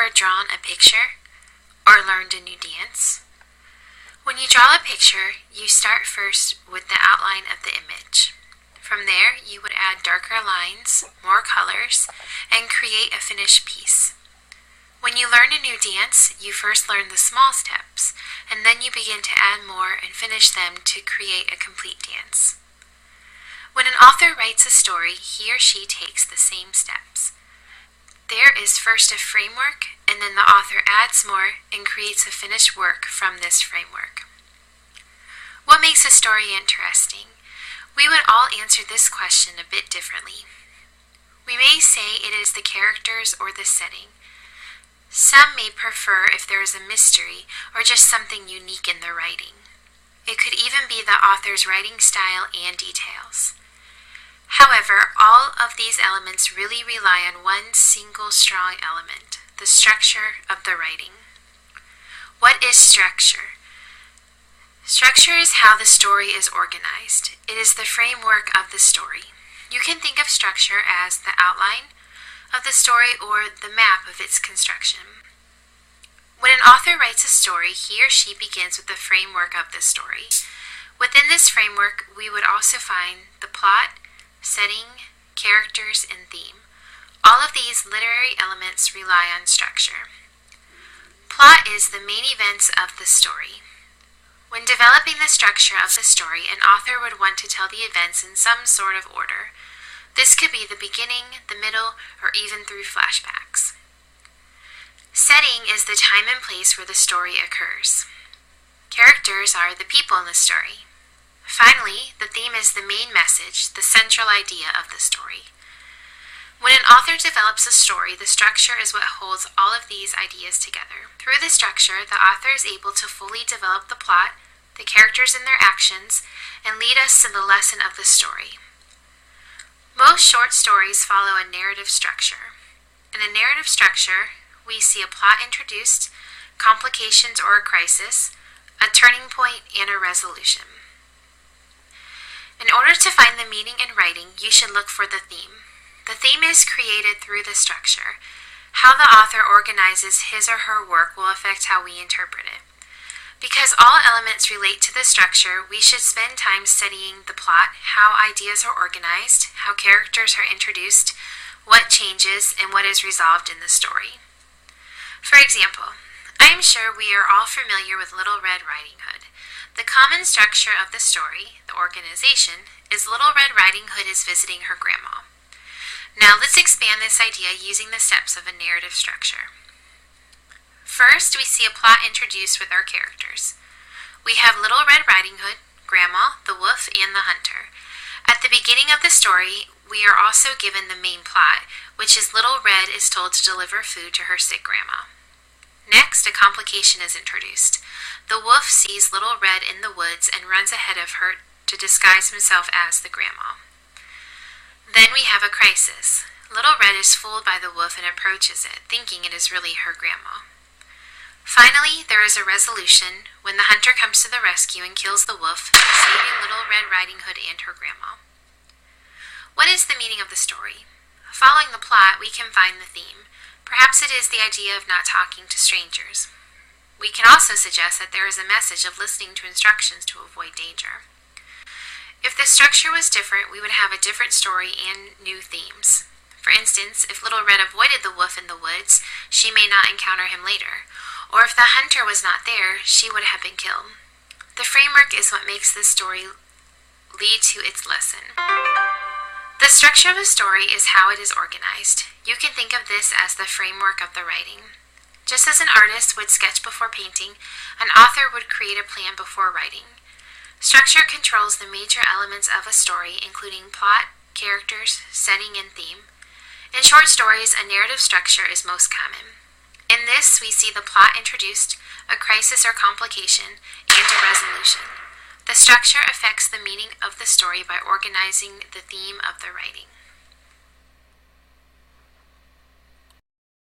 ever drawn a picture or learned a new dance? When you draw a picture, you start first with the outline of the image. From there, you would add darker lines, more colors, and create a finished piece. When you learn a new dance, you first learn the small steps, and then you begin to add more and finish them to create a complete dance. When an author writes a story, he or she takes the same steps. There is first a framework, and then the author adds more and creates a finished work from this framework. What makes a story interesting? We would all answer this question a bit differently. We may say it is the characters or the setting. Some may prefer if there is a mystery or just something unique in the writing. It could even be the author's writing style and details. However, all of these elements really rely on one single strong element, the structure of the writing. What is structure? Structure is how the story is organized. It is the framework of the story. You can think of structure as the outline of the story or the map of its construction. When an author writes a story, he or she begins with the framework of the story. Within this framework, we would also find the plot, setting, characters, and theme. All of these literary elements rely on structure. Plot is the main events of the story. When developing the structure of the story, an author would want to tell the events in some sort of order. This could be the beginning, the middle, or even through flashbacks. Setting is the time and place where the story occurs. Characters are the people in the story. Finally, the theme is the main message, the central idea of the story. When an author develops a story, the structure is what holds all of these ideas together. Through the structure, the author is able to fully develop the plot, the characters and their actions, and lead us to the lesson of the story. Most short stories follow a narrative structure. In a narrative structure, we see a plot introduced, complications or a crisis, a turning point, and a resolution. In order to find the meaning in writing, you should look for the theme. The theme is created through the structure. How the author organizes his or her work will affect how we interpret it. Because all elements relate to the structure, we should spend time studying the plot, how ideas are organized, how characters are introduced, what changes, and what is resolved in the story. For example, I am sure we are all familiar with Little Red Riding Hood. The common structure of the story, the organization, is Little Red Riding Hood is visiting her grandma. Now let's expand this idea using the steps of a narrative structure. First, we see a plot introduced with our characters. We have Little Red Riding Hood, Grandma, the wolf, and the hunter. At the beginning of the story, we are also given the main plot, which is Little Red is told to deliver food to her sick grandma. Next, a complication is introduced. The wolf sees Little Red in the woods and runs ahead of her to disguise himself as the grandma. Then we have a crisis. Little Red is fooled by the wolf and approaches it, thinking it is really her grandma. Finally, there is a resolution when the hunter comes to the rescue and kills the wolf, saving Little Red Riding Hood and her grandma. What is the meaning of the story? Following the plot, we can find the theme. Perhaps it is the idea of not talking to strangers. We can also suggest that there is a message of listening to instructions to avoid danger. If the structure was different, we would have a different story and new themes. For instance, if Little Red avoided the wolf in the woods, she may not encounter him later. Or if the hunter was not there, she would have been killed. The framework is what makes this story lead to its lesson. The structure of a story is how it is organized. You can think of this as the framework of the writing. Just as an artist would sketch before painting, an author would create a plan before writing. Structure controls the major elements of a story, including plot, characters, setting, and theme. In short stories, a narrative structure is most common. In this, we see the plot introduced, a crisis or complication, and a resolution. The structure affects the meaning of the story by organizing the theme of the writing.